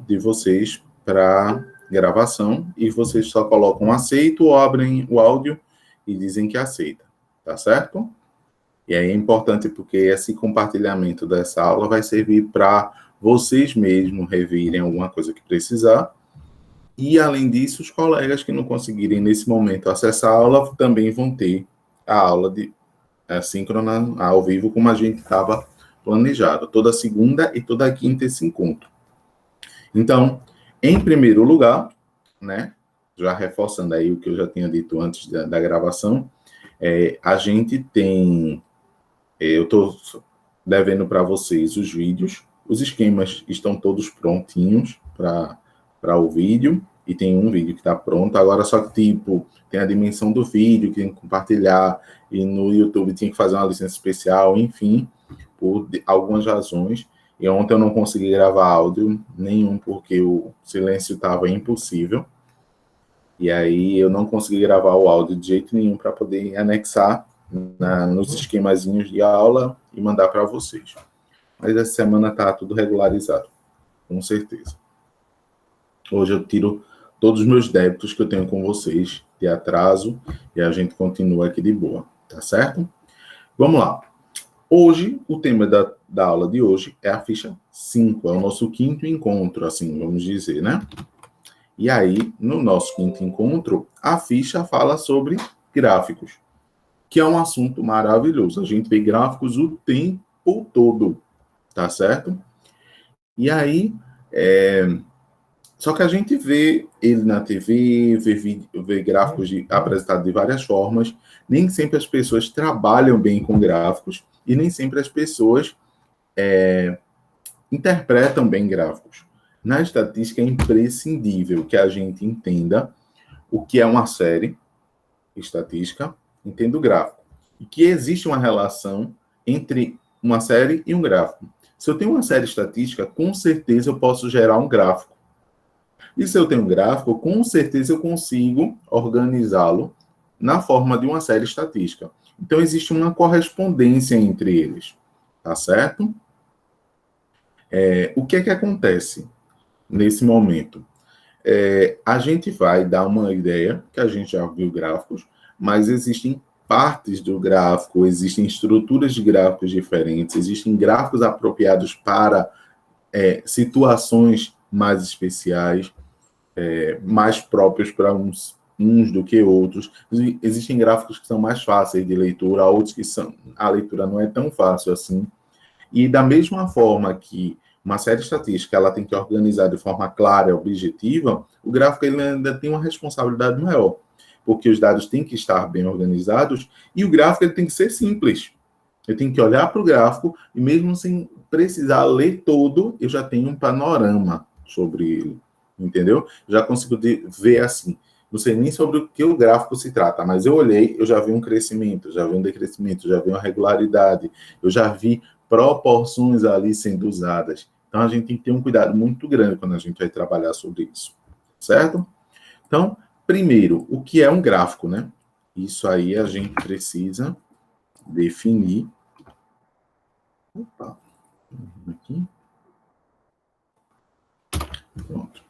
de vocês para gravação e vocês só colocam aceito ou abrem o áudio e dizem que aceita, tá certo? E aí é importante porque esse compartilhamento dessa aula vai servir para vocês mesmos revirem alguma coisa que precisar. E, além disso, os colegas que não conseguirem, nesse momento, acessar a aula, também vão ter a aula de síncrona ao vivo, como a gente estava planejado. Toda segunda e toda quinta esse encontro. Então, em primeiro lugar, né, já reforçando aí o que eu já tinha dito antes da gravação, a gente tem... eu estou devendo para vocês os vídeos. Os esquemas estão todos prontinhos para o vídeo, e tem um vídeo que está pronto. Agora, só que, tipo, tem a dimensão do vídeo, que tem que compartilhar, e no YouTube tinha que fazer uma licença especial, enfim, por algumas razões. E ontem eu não consegui gravar áudio nenhum, porque o silêncio estava impossível. E aí eu não consegui gravar o áudio de jeito nenhum para poder anexar nos esquemazinhos de aula e mandar para vocês. Mas essa semana está tudo regularizado, com certeza. Hoje eu tiro todos os meus débitos que eu tenho com vocês de atraso e a gente continua aqui de boa, tá certo? Vamos lá. Hoje, o tema da aula de hoje é a ficha 5, é o nosso quinto encontro, assim, vamos dizer, né? E aí, no nosso quinto encontro, a ficha fala sobre gráficos, que é um assunto maravilhoso. A gente vê gráficos o tempo todo, tá certo? E aí, só que a gente vê ele na TV, vê gráficos apresentados de várias formas. Nem sempre as pessoas trabalham bem com gráficos e nem sempre as pessoas interpretam bem gráficos. Na estatística é imprescindível que a gente entenda o que é uma série estatística, entenda o gráfico, e que existe uma relação entre uma série e um gráfico. Se eu tenho uma série estatística, com certeza eu posso gerar um gráfico. E se eu tenho um gráfico, com certeza eu consigo organizá-lo na forma de uma série estatística. Então, existe uma correspondência entre eles, tá certo? O que é que acontece nesse momento? A gente vai dar uma ideia, que a gente já viu gráficos, mas existem partes do gráfico, existem estruturas de gráficos diferentes, existem gráficos apropriados para situações mais especiais, mais próprios para uns do que outros. Existem gráficos que são mais fáceis de leitura, outros que a leitura não é tão fácil assim. E da mesma forma que uma série estatística ela tem que organizar de forma clara e objetiva, o gráfico ele ainda tem uma responsabilidade maior, porque os dados têm que estar bem organizados e o gráfico ele tem que ser simples. Eu tenho que olhar para o gráfico e mesmo sem precisar ler todo, eu já tenho um panorama sobre ele, entendeu? Já consigo ver assim. Não sei nem sobre o que o gráfico se trata, mas eu olhei, eu já vi um crescimento, já vi um decrescimento, já vi uma regularidade, eu já vi proporções ali sendo usadas. Então, a gente tem que ter um cuidado muito grande quando a gente vai trabalhar sobre isso, certo? Então, primeiro, o que é um gráfico, né? Isso aí a gente precisa definir. Opa, aqui. Pronto.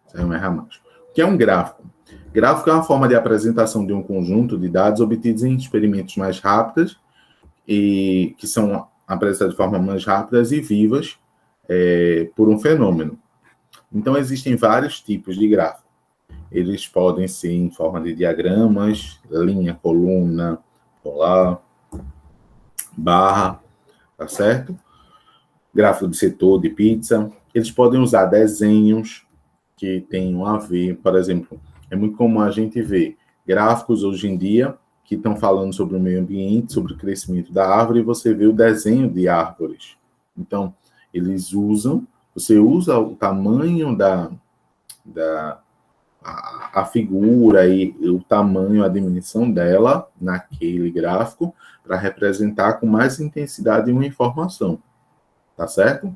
Saiu um erro mais. O que é um gráfico? Gráfico é uma forma de apresentação de um conjunto de dados obtidos em experimentos mais rápidos e que são apresentados de forma mais rápidas e vivas por um fenômeno. Então, existem vários tipos de gráfico. Eles podem ser em forma de diagramas, linha, coluna, polar, barra, tá certo? Gráfico de setor, de pizza. Eles podem usar desenhos que tenham a ver, por exemplo, é muito comum a gente ver gráficos hoje em dia que estão falando sobre o meio ambiente, sobre o crescimento da árvore, e você vê o desenho de árvores. Então, eles usam, você usa o tamanho a figura e o tamanho, a dimensão dela naquele gráfico para representar com mais intensidade uma informação. Tá certo?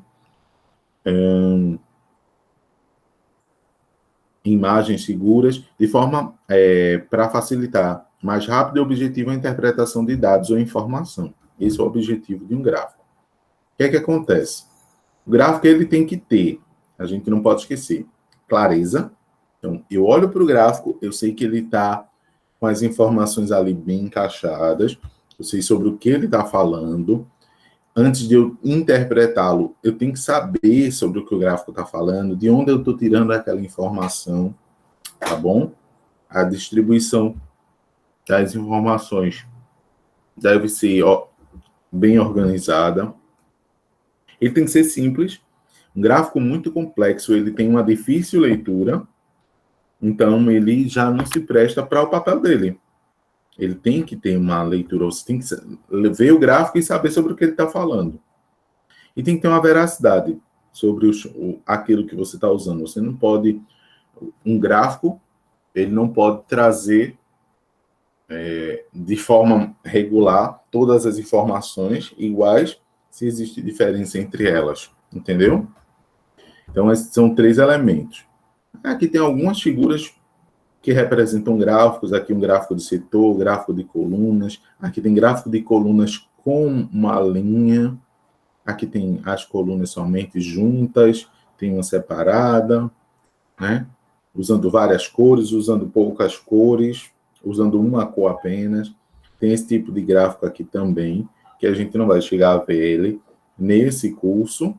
Imagens seguras, de forma para facilitar mais rápido e objetiva a interpretação de dados ou informação. Esse é o objetivo de um gráfico. O que é que acontece? O gráfico ele tem que ter a gente não pode esquecer. Clareza. Então, eu olho para o gráfico, eu sei que ele está com as informações ali bem encaixadas, eu sei sobre o que ele está falando. Antes de eu interpretá-lo, eu tenho que saber sobre o que o gráfico está falando, de onde eu estou tirando aquela informação, tá bom? A distribuição das informações deve ser bem organizada. Ele tem que ser simples. Um gráfico muito complexo, ele tem uma difícil leitura, então ele já não se presta para o papel dele. Ele tem que ter uma leitura, você tem que ver o gráfico e saber sobre o que ele está falando. E tem que ter uma veracidade sobre aquilo que você está usando. Você não pode... Um gráfico, ele não pode trazer de forma regular todas as informações iguais se existe diferença entre elas. Entendeu? Então, esses são 3 elementos. Aqui tem algumas figuras que representam gráficos. Aqui um gráfico de setor, gráfico de colunas. Aqui tem gráfico de colunas com uma linha. Aqui tem as colunas somente juntas, tem uma separada, né? Usando várias cores, usando poucas cores, usando uma cor apenas. Tem esse tipo de gráfico aqui também, que a gente não vai chegar a ver ele nesse curso,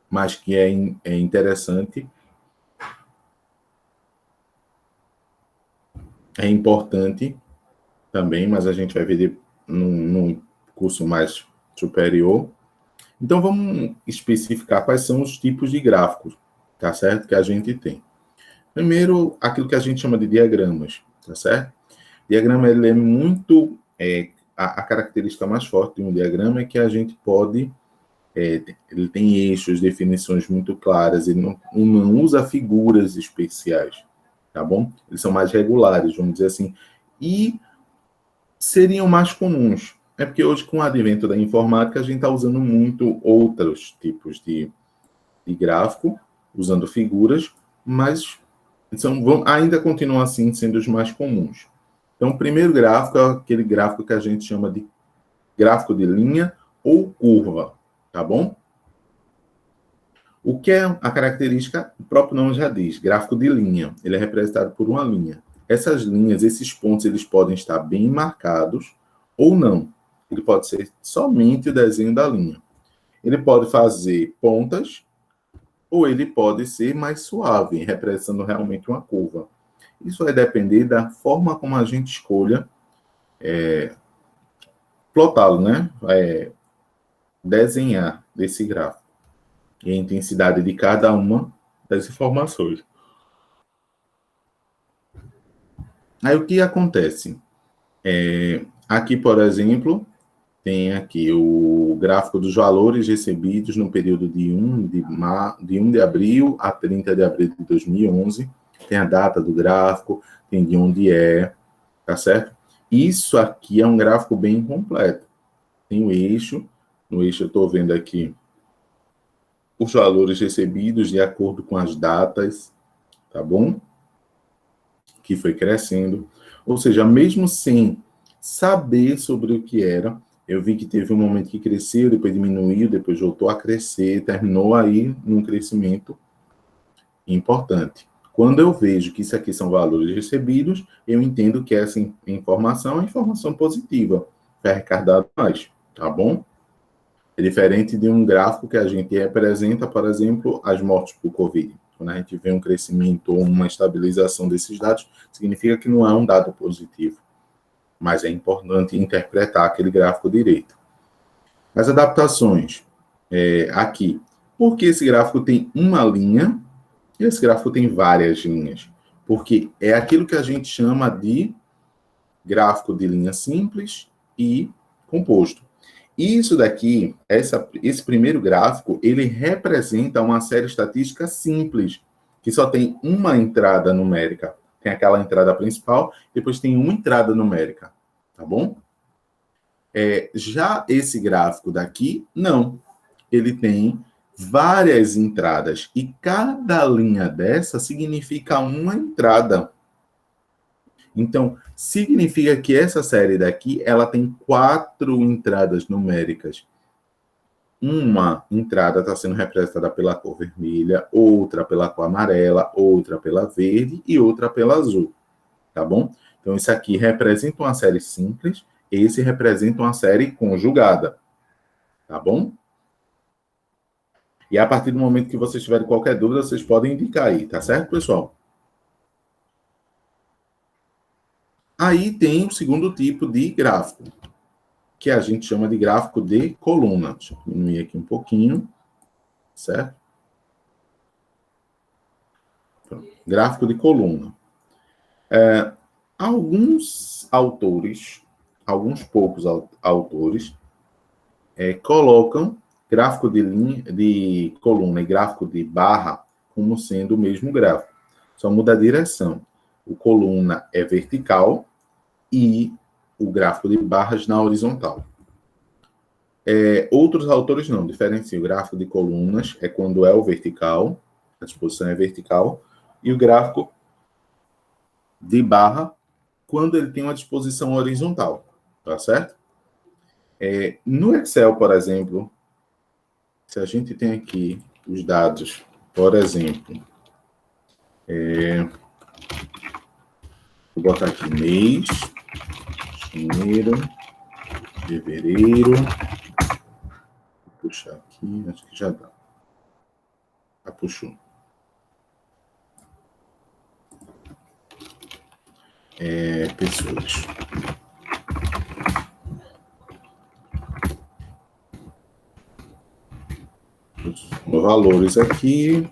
mas que é interessante. É importante também, mas a gente vai ver num curso mais superior. Então, vamos especificar quais são os tipos de gráficos, tá certo? Que a gente tem. Primeiro, aquilo que a gente chama de diagramas, tá certo? Diagrama, ele é muito... a característica mais forte de um diagrama é que a gente pode... ele tem eixos, definições muito claras, ele não usa figuras especiais, tá bom? Eles são mais regulares, vamos dizer assim. E seriam mais comuns. É porque hoje, com o advento da informática, a gente está usando muito outros tipos de gráfico, usando figuras, mas ainda continuam assim sendo os mais comuns. Então, o primeiro gráfico é aquele gráfico que a gente chama de gráfico de linha ou curva, tá bom? O que é a característica? O próprio nome já diz, gráfico de linha. Ele é representado por uma linha. Essas linhas, esses pontos, eles podem estar bem marcados ou não. Ele pode ser somente o desenho da linha. Ele pode fazer pontas ou ele pode ser mais suave, representando realmente uma curva. Isso vai depender da forma como a gente escolha plotá-lo, né? Desenhar desse gráfico. E a intensidade de cada uma das informações. Aí o que acontece? Aqui, por exemplo, tem aqui o gráfico dos valores recebidos no período de 1 de abril a 30 de abril de 2011. Tem a data do gráfico, tem de onde é, tá certo? Isso aqui é um gráfico bem completo. Tem o eixo, no eixo eu estou vendo aqui os valores recebidos de acordo com as datas, tá bom? Que foi crescendo. Ou seja, mesmo sem saber sobre o que era, eu vi que teve um momento que cresceu, depois diminuiu, depois voltou a crescer, terminou aí num crescimento importante. Quando eu vejo que isso aqui são valores recebidos, eu entendo que essa informação é informação positiva, vai arrecadar mais, tá bom? É diferente de um gráfico que a gente representa, por exemplo, as mortes por Covid. Quando a gente vê um crescimento ou uma estabilização desses dados, significa que não é um dado positivo. Mas é importante interpretar aquele gráfico direito. As adaptações, aqui. Por que esse gráfico tem uma linha e esse gráfico tem várias linhas? Porque é aquilo que a gente chama de gráfico de linha simples e composto. Isso daqui, esse primeiro gráfico, ele representa uma série estatística simples, que só tem uma entrada numérica. Tem aquela entrada principal, depois tem uma entrada numérica, tá bom? Já esse gráfico daqui, não. Ele tem várias entradas, e cada linha dessa significa uma entrada. Então, significa que essa série daqui, ela tem 4 entradas numéricas. uma entrada está sendo representada pela cor vermelha, outra pela cor amarela, outra pela verde e outra pela azul, tá bom? Então, isso aqui representa uma série simples, esse representa uma série conjugada, tá bom? E a partir do momento que vocês tiverem qualquer dúvida, vocês podem indicar aí, tá certo, pessoal? Aí tem o segundo tipo de gráfico, que a gente chama de gráfico de coluna. Deixa eu diminuir aqui um pouquinho, certo? Pronto. Gráfico de coluna. Alguns autores, alguns poucos autores, colocam gráfico de linha, de coluna e gráfico de barra como sendo o mesmo gráfico. Só muda a direção. O coluna é vertical e o gráfico de barras na horizontal. Outros autores não, diferenciam. O gráfico de colunas é quando é o vertical, a disposição é vertical, e o gráfico de barra quando ele tem uma disposição horizontal, tá certo? No Excel, por exemplo, se a gente tem aqui os dados, por exemplo, vou botar aqui mês, janeiro, fevereiro, vou puxar aqui, acho que já dá. Já puxou. Pessoas. Os valores aqui.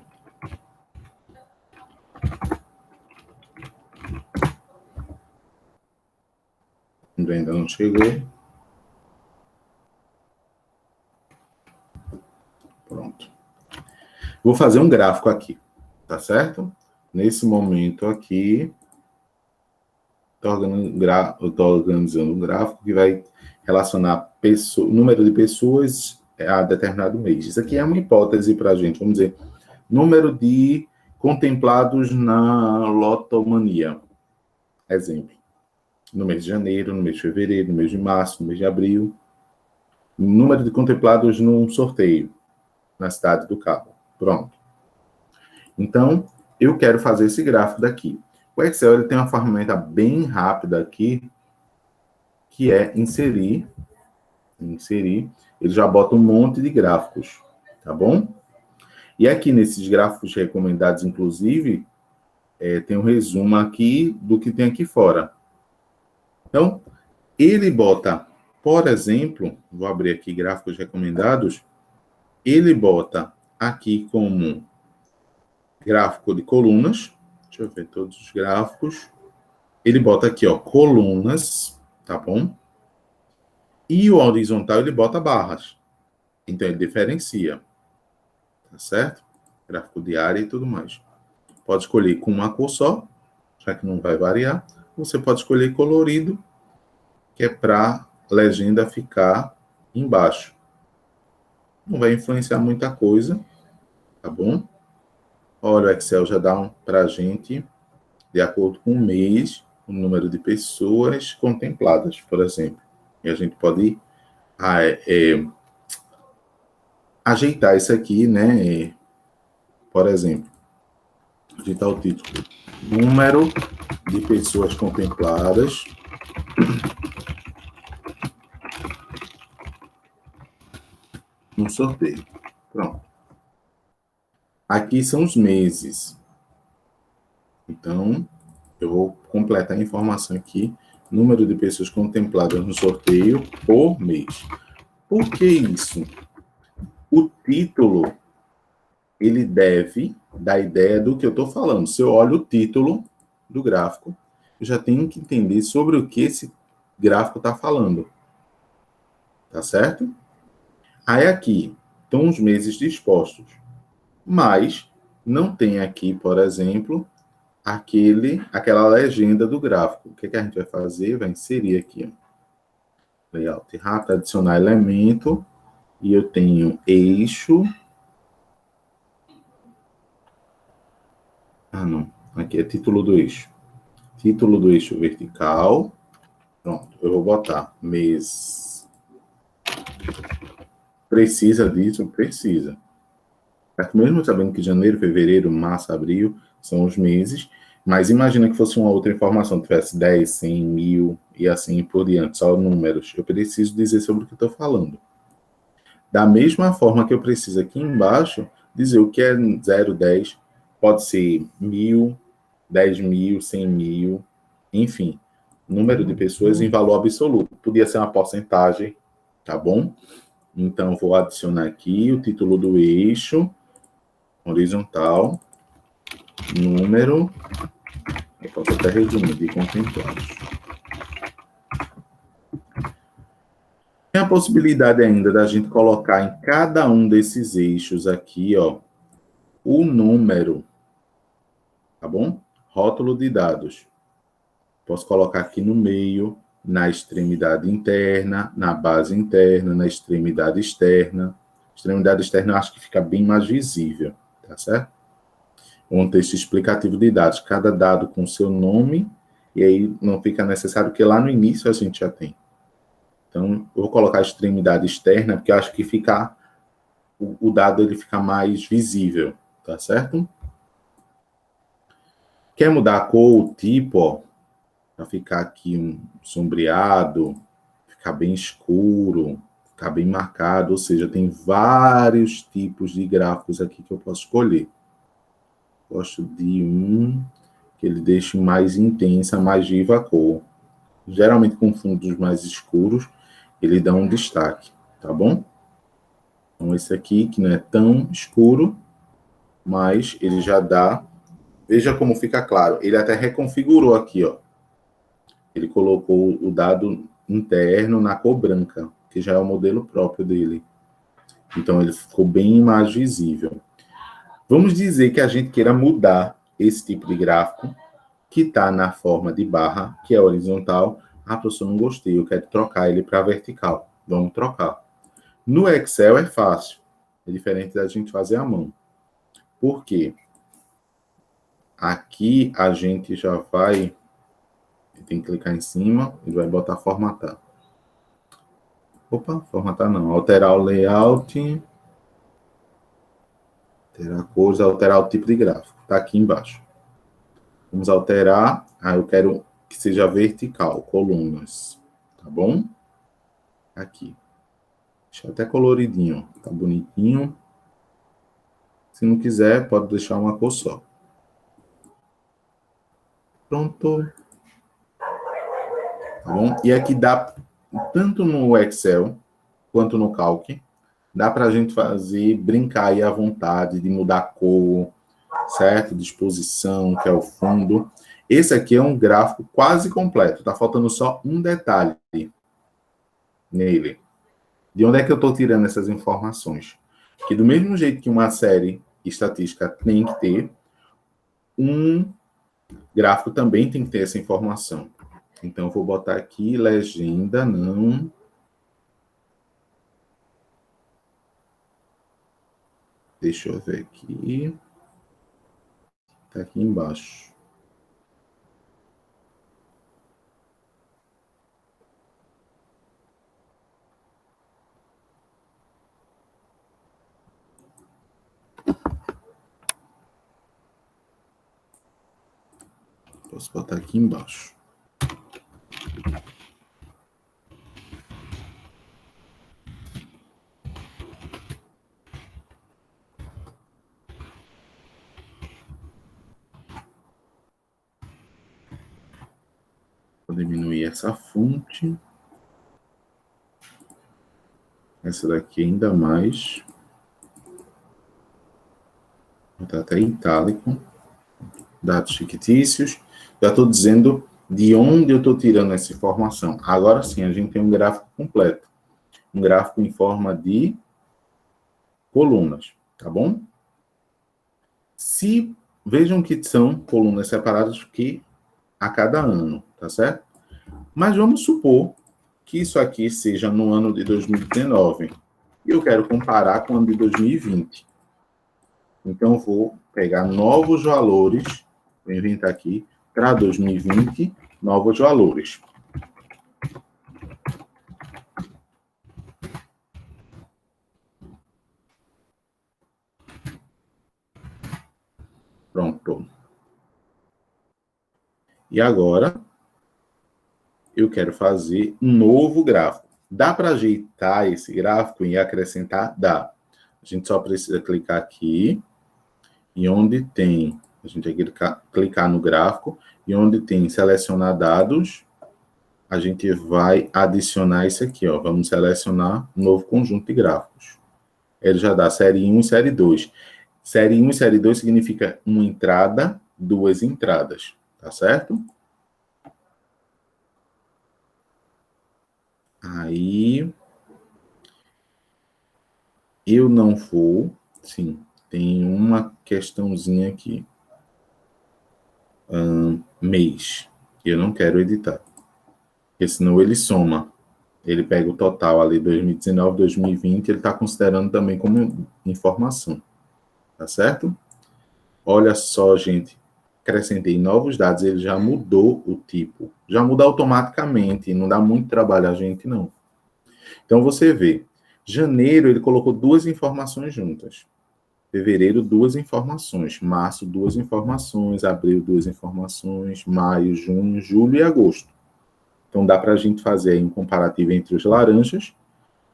Ainda não chegou. Pronto. Vou fazer um gráfico aqui, tá certo? Nesse momento aqui, estou organizando um gráfico que vai relacionar o número de pessoas a determinado mês. Isso aqui é uma hipótese para a gente, vamos dizer, número de contemplados na lotomania. Exemplo. No mês de janeiro, no mês de fevereiro, no mês de março, no mês de abril. Número de contemplados num sorteio na cidade do Cabo. Pronto. Então, eu quero fazer esse gráfico daqui. O Excel ele tem uma ferramenta bem rápida aqui, que é inserir. Ele já bota um monte de gráficos, tá bom? E aqui nesses gráficos recomendados, inclusive, tem um resumo aqui do que tem aqui fora. Então, ele bota, por exemplo, vou abrir aqui gráficos recomendados, ele bota aqui como gráfico de colunas, deixa eu ver todos os gráficos, ele bota aqui, ó, colunas, tá bom? E o horizontal ele bota barras, então ele diferencia, tá certo? Gráfico de área e tudo mais. Pode escolher com uma cor só, já que não vai variar, você pode escolher colorido, que é para a legenda ficar embaixo. Não vai influenciar muita coisa, tá bom? Olha, o Excel já dá para a gente, de acordo com o mês, o número de pessoas contempladas, por exemplo. E a gente pode ajeitar isso aqui, né? Por exemplo, digitar o título. Número de pessoas contempladas no sorteio. Pronto. Aqui são os meses. Então, eu vou completar a informação aqui. Número de pessoas contempladas no sorteio por mês. Por que isso? O título, ele deve dar ideia do que eu estou falando. Se eu olho o título do gráfico, eu já tenho que entender sobre o que esse gráfico está falando. Tá certo? Aí aqui estão os meses dispostos. Mas não tem aqui, por exemplo, aquela legenda do gráfico. O que a gente vai fazer? Vai inserir aqui, ó. Layout rápido, adicionar elemento, e eu tenho eixo. Não. Aqui é título do eixo. Título do eixo vertical. Pronto. Eu vou botar mês Precisa disso? Precisa. Certo? Mesmo sabendo que janeiro, fevereiro, março, abril são os meses, mas imagina que fosse uma outra informação, tivesse 10, 100, 1000 e assim por diante, só números. Eu preciso dizer sobre o que estou falando. Da mesma forma que eu preciso aqui embaixo dizer o que é 0, 10, pode ser 1000, 10.000, 100.000, enfim, número de pessoas em valor absoluto. Podia ser uma porcentagem, tá bom? Então, vou adicionar aqui o título do eixo, horizontal, número, eu posso até resumir, de contemplados. Tem a possibilidade ainda da gente colocar em cada um desses eixos aqui, ó, o número, tá bom? Rótulo de dados. Posso colocar aqui no meio, na extremidade interna, na base interna, na extremidade externa. Extremidade externa eu acho que fica bem mais visível, tá certo? Um texto explicativo de dados, cada dado com seu nome, e aí não fica necessário, porque lá no início a gente já tem. Então, eu vou colocar a extremidade externa, porque eu acho que fica, o dado ele fica mais visível, tá certo? Quer mudar a cor, o tipo, ó, para ficar aqui um sombreado, ficar bem escuro, ficar bem marcado, ou seja, tem vários tipos de gráficos aqui que eu posso escolher. Gosto de um que ele deixe mais intensa, mais viva a cor. Geralmente com fundos mais escuros, ele dá um destaque, tá bom? Então esse aqui, que não é tão escuro, mas ele já dá... Veja como fica claro. Ele até reconfigurou aqui, ó. Ele colocou o dado interno na cor branca, que já é o modelo próprio dele. Então, ele ficou bem mais visível. Vamos dizer que a gente queira mudar esse tipo de gráfico, que está na forma de barra, que é horizontal. Ah, professor, não gostei, eu quero trocar ele para vertical. Vamos trocar. No Excel é fácil. É diferente da gente fazer à mão. Por quê? Aqui a gente já vai... Tem que clicar em cima, ele vai botar formatar. Opa, formatar não. Alterar o layout. Alterar a cores, alterar o tipo de gráfico. Está aqui embaixo. Vamos alterar. Eu quero que seja vertical, colunas. Tá bom? Aqui. Deixa até coloridinho. Tá bonitinho. Se não quiser, pode deixar uma cor só. Pronto. Tá bom? E aqui dá, tanto no Excel quanto no Calc, dá para a gente fazer, brincar aí à vontade, de mudar a cor, certo? Disposição, que é o fundo. Esse aqui é um gráfico quase completo. Tá faltando só um detalhe nele. De onde é que eu estou tirando essas informações? Que do mesmo jeito que uma série estatística tem que ter, um gráfico também tem que ter essa informação. Então, eu vou botar aqui legenda, não... Deixa eu ver aqui. Está aqui embaixo. Posso botar aqui embaixo. Vou diminuir essa fonte. Essa daqui ainda mais. Vou botar até em itálico. Dados fictícios. Já estou dizendo de onde eu estou tirando essa informação. Agora sim, a gente tem um gráfico completo. Um gráfico em forma de colunas, tá bom? Vejam que são colunas separadas que a cada ano, tá certo? Mas vamos supor que isso aqui seja no ano de 2019. E eu quero comparar com o ano de 2020. Então, eu vou pegar novos valores, vou inventar aqui, para 2020, novos valores. Pronto. E agora, eu quero fazer um novo gráfico. Dá para ajeitar esse gráfico e acrescentar? Dá. A gente só precisa clicar aqui, e onde tem, a gente vai clicar no gráfico, e onde tem selecionar dados, a gente vai adicionar isso aqui, ó. Vamos selecionar um novo conjunto de gráficos. Ele já dá série 1 e série 2. Série 1 e série 2 significa uma entrada, duas entradas, tá certo? Aí, eu não vou, sim, tem uma questãozinha aqui. Mês, que eu não quero editar, porque senão ele soma. Ele pega o total ali, 2019, 2020, ele está considerando também como informação, tá certo? Olha só, gente, acrescentei novos dados, ele já mudou o tipo, já muda automaticamente, não dá muito trabalho a gente, não. Então, você vê, janeiro ele colocou duas informações juntas, fevereiro, duas informações, março, duas informações, abril, duas informações, maio, junho, julho e agosto. Então, dá para a gente fazer aí um comparativo entre os laranjas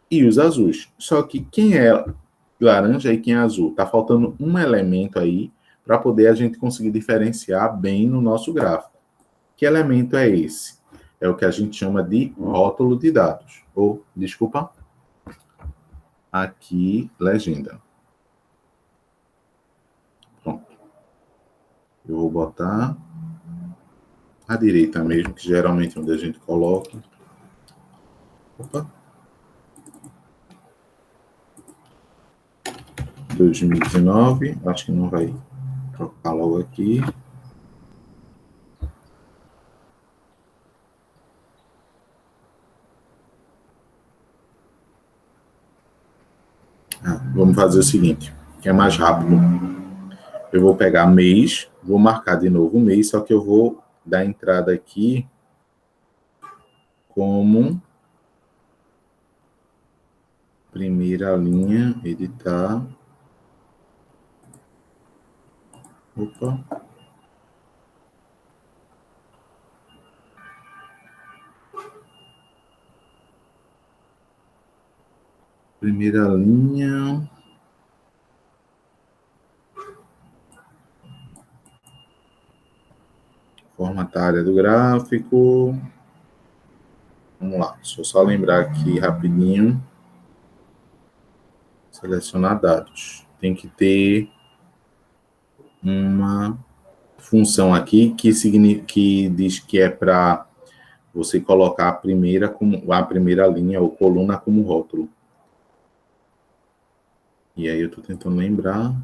e os azuis. Só que quem é laranja e quem é azul? Está faltando um elemento aí para poder a gente conseguir diferenciar bem no nosso gráfico. Que elemento é esse? É o que a gente chama de rótulo de dados. Ou, desculpa, aqui, legenda. Pronto. Eu vou botar à direita mesmo, que geralmente é onde a gente coloca. Opa. 2019, acho que não vai trocar logo aqui. Vamos fazer o seguinte, que é mais rápido. Eu vou pegar mês, vou marcar de novo o mês, só que eu vou dar entrada aqui como primeira linha, editar. Opa. Primeira linha. Formatar a área do gráfico. Vamos lá, deixa eu só lembrar aqui rapidinho. Selecionar dados. Tem que ter uma função aqui que diz que é para você colocar a primeira linha ou coluna como rótulo. E aí eu estou tentando lembrar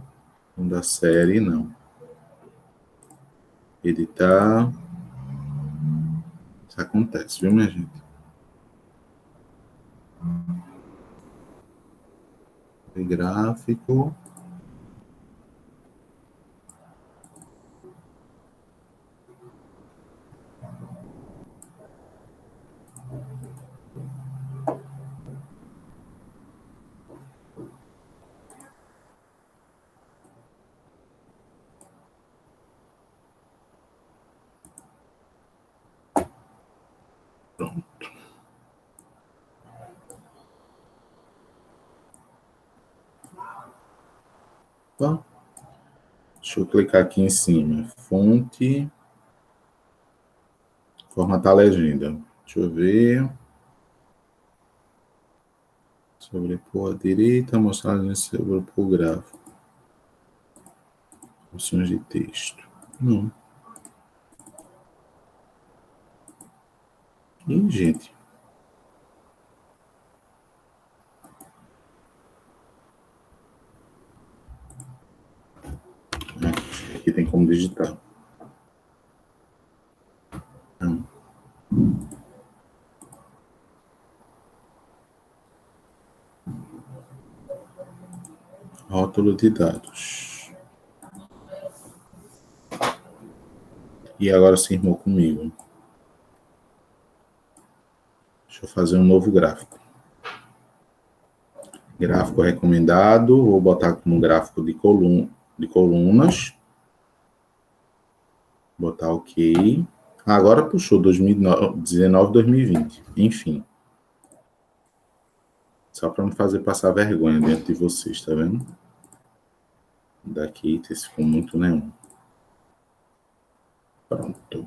da série, não. Editar. Isso acontece, viu, minha gente? Gráfico. Pronto. Tá? Deixa eu clicar aqui em cima. Fonte. Formatar a legenda. Deixa eu ver. Sobrepor à direita, mostrar a legenda, sobrepor o gráfico. Opções de texto. Não. Ih, gente. Aqui tem como digitar. Não. Rótulo de dados. E agora se irmou comigo. Deixa eu fazer um novo gráfico. Gráfico recomendado. Vou botar como gráfico de colunas. Botar OK. Agora puxou 2019, 2020. Enfim. Só para não fazer passar vergonha dentro de vocês, tá vendo? Daqui, esse ficou muito nenhum. Pronto.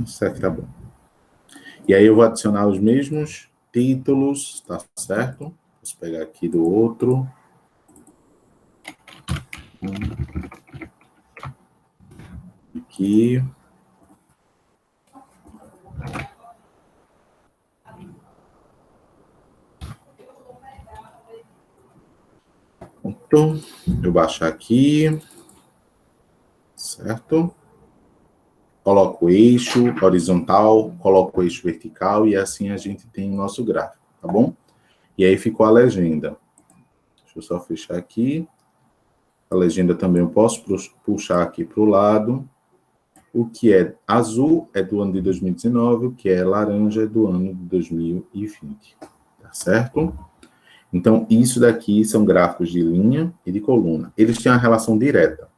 Isso aqui tá bom. E aí eu vou adicionar os mesmos títulos, tá certo? Vou pegar aqui do outro. Aqui. Pronto. Eu baixar aqui. Certo? Coloco o eixo horizontal, coloco o eixo vertical e assim a gente tem o nosso gráfico, tá bom? E aí ficou a legenda. Deixa eu só fechar aqui. A legenda também eu posso puxar aqui para o lado. O que é azul é do ano de 2019, o que é laranja é do ano de 2020, tá certo? Então, isso daqui são gráficos de linha e de coluna. Eles têm uma relação direta.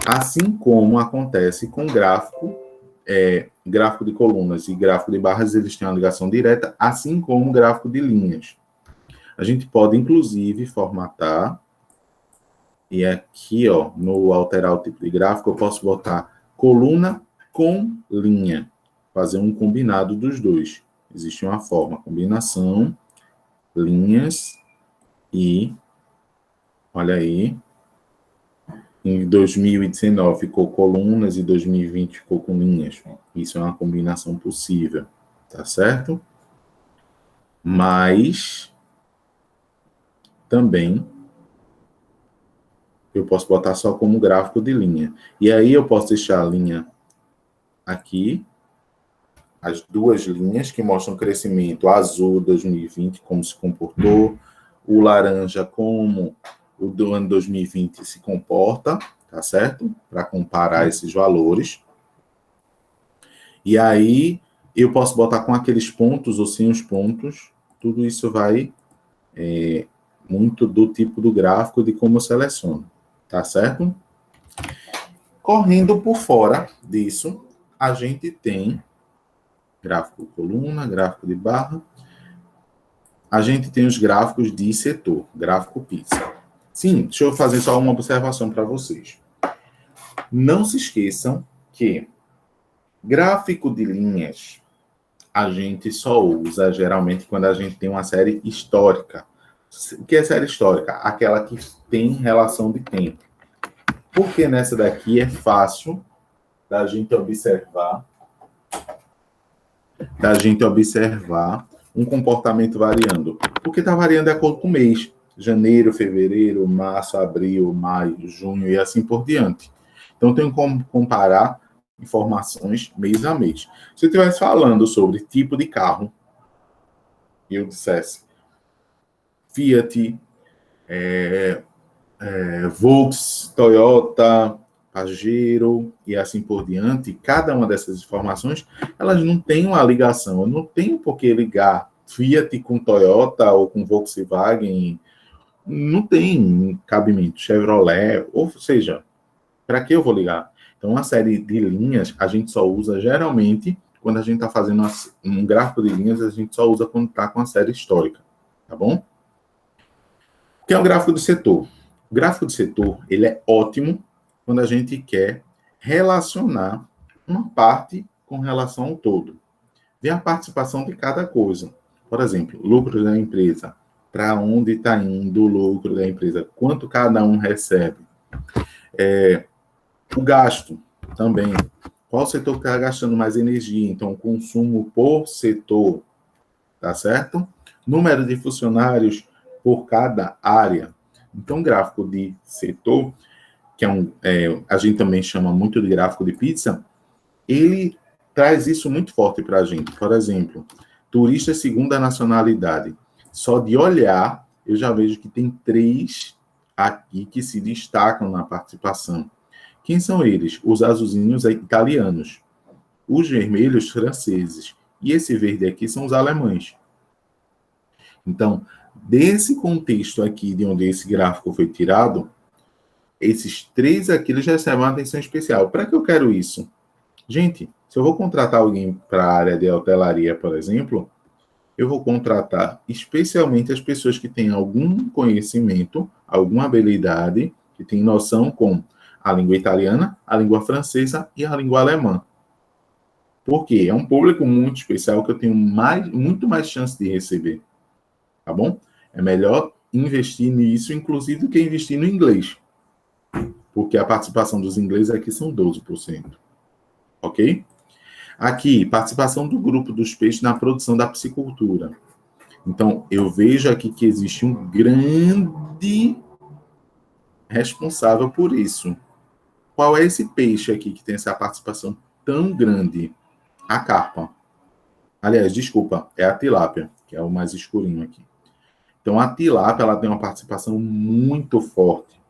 Assim como acontece com gráfico de colunas e gráfico de barras, eles têm uma ligação direta, assim como gráfico de linhas. A gente pode, inclusive, formatar, e aqui, ó, no alterar o tipo de gráfico, eu posso botar coluna com linha, fazer um combinado dos dois. Existe uma forma, combinação, linhas e, olha aí, em 2019 ficou colunas e 2020 ficou com linhas. Isso é uma combinação possível, tá certo? Mas também eu posso botar só como gráfico de linha. E aí eu posso deixar a linha aqui, as duas linhas que mostram o crescimento azul 2020, como se comportou, o laranja como o do ano 2020 se comporta, tá certo? Para comparar esses valores. E aí eu posso botar com aqueles pontos ou sem os pontos, tudo isso vai muito do tipo do gráfico, de como eu seleciono, tá certo? Correndo por fora disso, a gente tem gráfico coluna, gráfico de barra, a gente tem os gráficos de setor, gráfico pizza. Sim, deixa eu fazer só uma observação para vocês. Não se esqueçam que gráfico de linhas a gente só usa geralmente quando a gente tem uma série histórica. O que é série histórica? Aquela que tem relação de tempo. Porque nessa daqui é fácil da gente observar um comportamento variando. Porque está variando de acordo com o mês. Janeiro, fevereiro, março, abril, maio, junho e assim por diante. Então, tem como comparar informações mês a mês. Se eu estivesse falando sobre tipo de carro, e eu dissesse Fiat, Volks, Toyota, Pajero e assim por diante, cada uma dessas informações, elas não têm uma ligação. Eu não tenho por que ligar Fiat com Toyota ou com Volkswagen. Não tem cabimento. Chevrolet, ou seja, para que eu vou ligar? Então, uma série de linhas a gente só usa geralmente quando a gente está fazendo um gráfico de linhas, a gente só usa quando está com a série histórica, tá bom? O que é um gráfico de setor? O gráfico de setor, ele é ótimo quando a gente quer relacionar uma parte com relação ao todo. Ver a participação de cada coisa. Por exemplo, lucro da empresa. Para onde está indo o lucro da empresa? Quanto cada um recebe? O gasto também. Qual setor está gastando mais energia? Então, consumo por setor. Tá certo? Número de funcionários por cada área. Então, gráfico de setor, que a gente também chama muito de gráfico de pizza, ele traz isso muito forte para a gente. Por exemplo, turista segunda nacionalidade. Só de olhar, eu já vejo que tem 3 aqui que se destacam na participação. Quem são eles? Os azulzinhos italianos, os vermelhos franceses, e esse verde aqui são os alemães. Então, desse contexto aqui, de onde esse gráfico foi tirado, esses 3 aqui eles recebem uma atenção especial. Para que eu quero isso? Gente, se eu vou contratar alguém para a área de hotelaria, por exemplo, eu vou contratar especialmente as pessoas que têm algum conhecimento, alguma habilidade, que têm noção com a língua italiana, a língua francesa e a língua alemã. Por quê? É um público muito especial que eu tenho muito mais chance de receber, tá bom? É melhor investir nisso, inclusive, do que investir no inglês, porque a participação dos ingleses aqui são 12%, ok? Aqui, participação do grupo dos peixes na produção da piscicultura. Então, eu vejo aqui que existe um grande responsável por isso. Qual é esse peixe aqui que tem essa participação tão grande? A carpa. Aliás, desculpa, é a tilápia, que é o mais escurinho aqui. Então, a tilápia ela tem uma participação muito forte,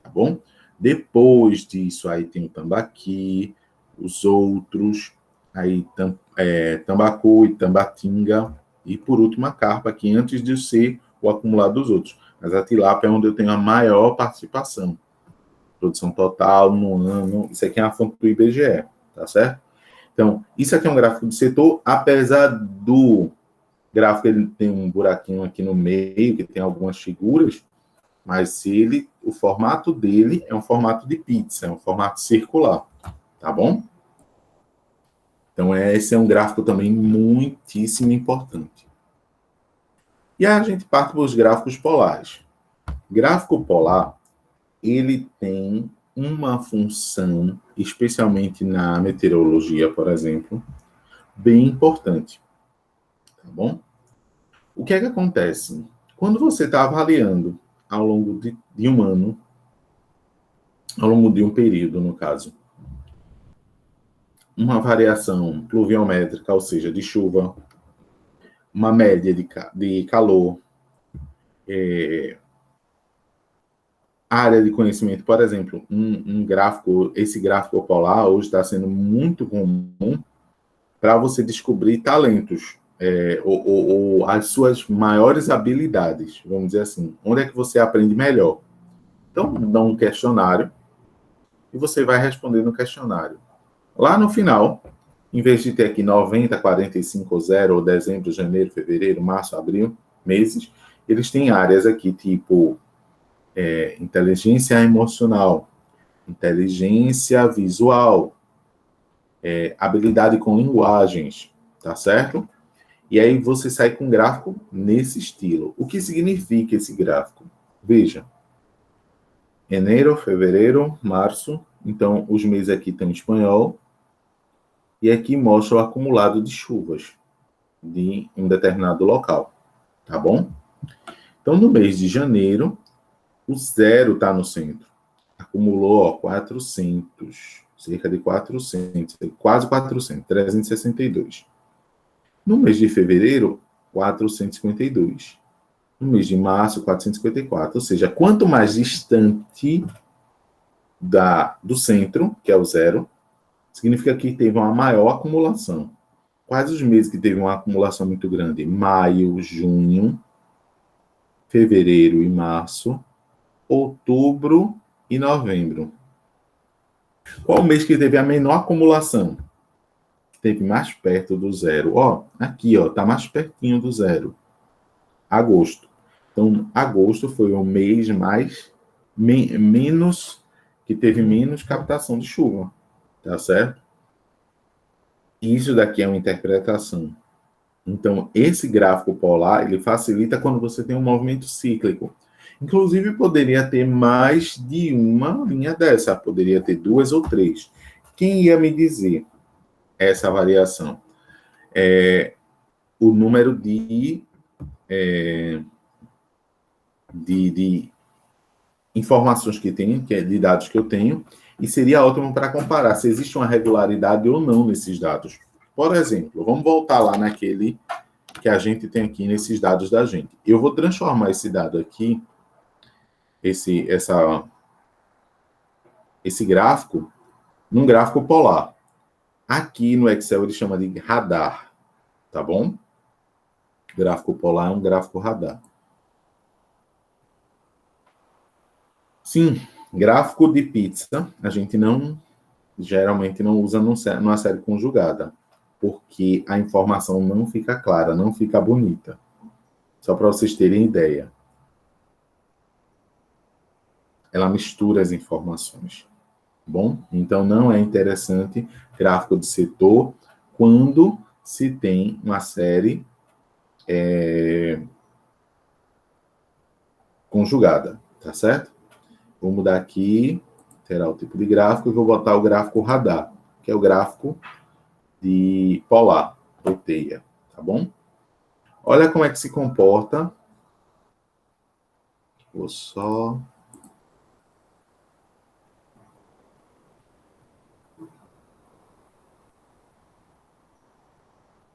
tá bom? Depois disso, aí tem o tambaqui, os outros, aí tambacu e tambatinga, e por último a carpa, aqui antes de ser o acumulado dos outros. Mas a tilápia é onde eu tenho a maior participação. Produção total no ano. Isso aqui é uma fonte do IBGE, tá certo? Então, isso aqui é um gráfico de setor, apesar do gráfico ele tem um buraquinho aqui no meio, que tem algumas figuras, mas o formato dele é um formato de pizza, é um formato circular, tá bom? Então, esse é um gráfico também muitíssimo importante. E aí a gente parte para os gráficos polares. Gráfico polar, ele tem uma função, especialmente na meteorologia, por exemplo, bem importante, tá bom? O que é que acontece? Quando você está avaliando ao longo de um ano, ao longo de um período, no caso, uma variação pluviométrica, ou seja, de chuva, uma média de calor, área de conhecimento, por exemplo, um gráfico, esse gráfico polar hoje está sendo muito comum para você descobrir talentos, ou as suas maiores habilidades, vamos dizer assim, onde é que você aprende melhor. Então, dá um questionário e você vai responder no questionário. Lá no final, em vez de ter aqui 90, 45, 0, ou dezembro, janeiro, fevereiro, março, abril, meses, eles têm áreas aqui tipo inteligência emocional, inteligência visual, habilidade com linguagens, tá certo? E aí você sai com um gráfico nesse estilo. O que significa esse gráfico? Veja, janeiro, fevereiro, março, então os meses aqui estão em espanhol, e aqui mostra o acumulado de chuvas de um determinado local, tá bom? Então, no mês de janeiro, o 0 está no centro. Acumulou 400, cerca de 400, quase 400, 362. No mês de fevereiro, 452. No mês de março, 454. Ou seja, quanto mais distante do centro, que é o 0, significa que teve uma maior acumulação. Quais os meses que teve uma acumulação muito grande? Maio, junho, fevereiro e março, outubro e novembro. Qual o mês que teve a menor acumulação? Teve mais perto do 0. Aqui, tá mais pertinho do 0. Agosto. Então, agosto foi o mês menos, que teve menos captação de chuva, tá certo? Isso daqui é uma interpretação. Então, esse gráfico polar, ele facilita quando você tem um movimento cíclico. Inclusive, poderia ter mais de uma linha dessa, poderia ter 2 ou 3. Quem ia me dizer essa variação? O número de informações que tem, que é de dados que eu tenho, e seria ótimo para comparar se existe uma regularidade ou não nesses dados. Por exemplo, vamos voltar lá naquele que a gente tem aqui nesses dados da gente. Eu vou transformar esse dado aqui, esse gráfico, num gráfico polar. Aqui no Excel ele chama de radar, tá bom? Gráfico polar é um gráfico radar. Sim, gráfico de pizza, a gente não geralmente não usa numa série conjugada, porque a informação não fica clara, não fica bonita. Só para vocês terem ideia. Ela mistura as informações. Bom, então não é interessante gráfico de setor quando se tem uma série conjugada, tá certo? Vou mudar aqui, terá o tipo de gráfico, e vou botar o gráfico radar, que é o gráfico de polar, ou teia, tá bom? Olha como é que se comporta. Vou só...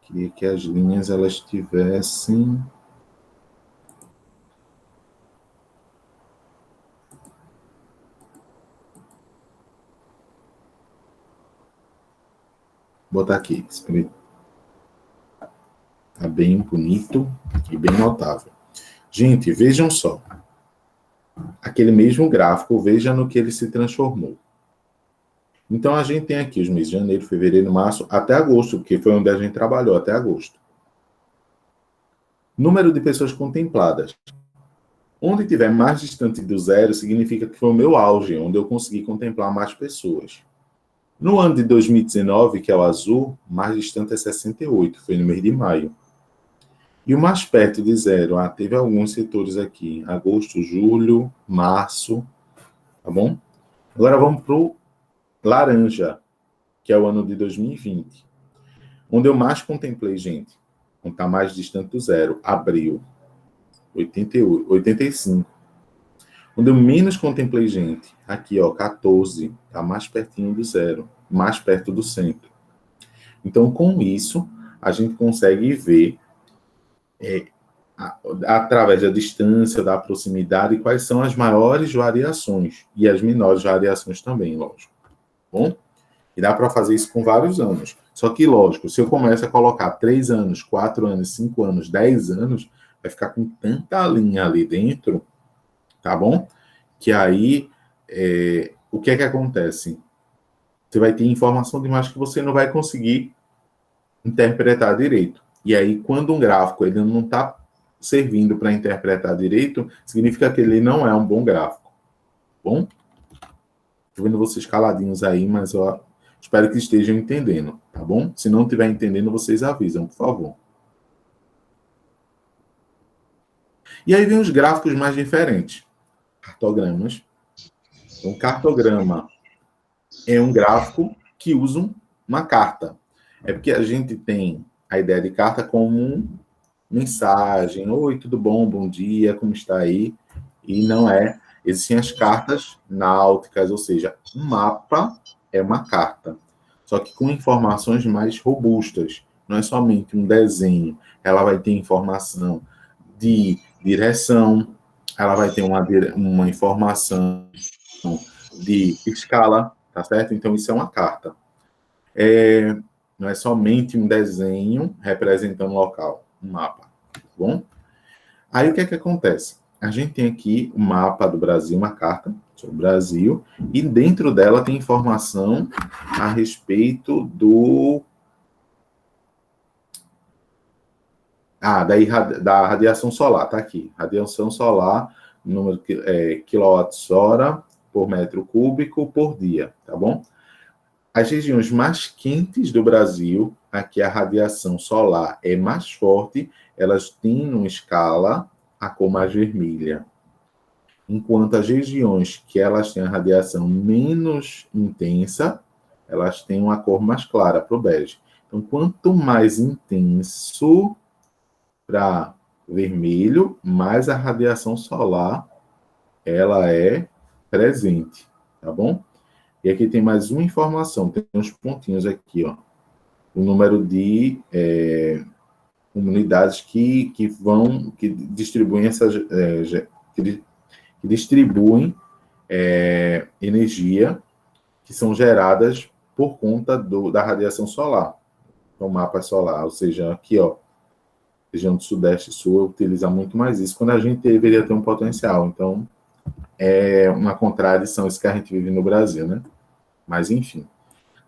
Queria que as linhas elas tivessem... Vou botar aqui. Tá bem bonito e bem notável. Gente, vejam só. Aquele mesmo gráfico, veja no que ele se transformou. Então, a gente tem aqui os meses de janeiro, fevereiro, março, até agosto, porque foi onde a gente trabalhou, até agosto. Número de pessoas contempladas. Onde tiver mais distante do zero, significa que foi o meu auge, onde eu consegui contemplar mais pessoas. No ano de 2019, que é o azul, mais distante é 68, foi no mês de maio. E o mais perto de zero, teve alguns setores aqui, agosto, julho, março, tá bom? Agora vamos para o laranja, que é o ano de 2020, onde eu mais contemplei gente, onde está mais distante do zero, abril, 88, 85. Onde eu menos contemplei gente, aqui, ó, 14, está mais pertinho do zero, mais perto do centro. Então, com isso, a gente consegue ver através da distância, da proximidade, quais são as maiores variações e as menores variações também, lógico. Bom? E dá para fazer isso com vários anos. Só que, lógico, se eu começo a colocar 3 anos, 4 anos, 5 anos, 10 anos, vai ficar com tanta linha ali dentro, tá bom? Que aí, o que é que acontece? Você vai ter informação demais que você não vai conseguir interpretar direito. E aí, quando um gráfico ele não está servindo para interpretar direito, significa que ele não é um bom gráfico. Bom? Estou vendo vocês caladinhos aí, mas eu espero que estejam entendendo, tá bom? Se não estiver entendendo, vocês avisam, por favor. E aí vem os gráficos mais diferentes. Cartogramas. Então, cartograma é um gráfico que usa uma carta. É porque a gente tem a ideia de carta como mensagem. Oi, tudo bom? Bom dia, como está aí? E não é. Existem as cartas náuticas, ou seja, um mapa é uma carta, só que com informações mais robustas. Não é somente um desenho. Ela vai ter informação de direção, ela vai ter uma informação de escala, tá certo? Então, isso é uma carta. Não é somente um desenho representando um local, um mapa, tá bom? Aí, o que é que acontece? A gente tem aqui o mapa do Brasil, uma carta sobre o Brasil, e dentro dela tem informação a respeito da radiação solar, tá aqui. Radiação solar, número quilowatt-hora por metro cúbico por dia, tá bom? As regiões mais quentes do Brasil, aqui a radiação solar é mais forte, elas têm uma escala a cor mais vermelha. Enquanto as regiões que elas têm a radiação menos intensa, elas têm uma cor mais clara, para o bege. Então, quanto mais intenso para vermelho, mais a radiação solar ela é presente, tá bom? E aqui tem mais uma informação, tem uns pontinhos aqui, ó. O número de comunidades que distribuem essas, que distribuem energia que são geradas por conta da radiação solar. Então, mapa solar, ou seja, aqui, ó, região do Sudeste e Sul utiliza muito mais isso, quando a gente deveria ter um potencial. Então, é uma contradição isso que a gente vive no Brasil, né? Mas, enfim.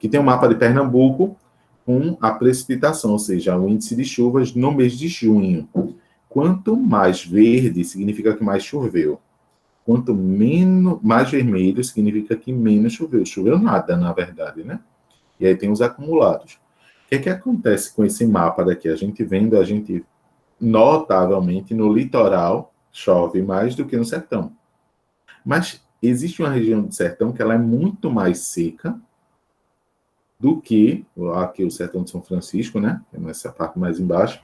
Aqui tem o mapa de Pernambuco com a precipitação, ou seja, o índice de chuvas no mês de junho. Quanto mais verde, significa que mais choveu. Quanto menos, mais vermelho, significa que menos choveu. Choveu nada, na verdade, né? E aí tem os acumulados. O que acontece com esse mapa daqui? A gente notavelmente, no litoral, chove mais do que no sertão. Mas existe uma região do sertão que ela é muito mais seca do que aqui o sertão de São Francisco, né? Essa parte mais embaixo.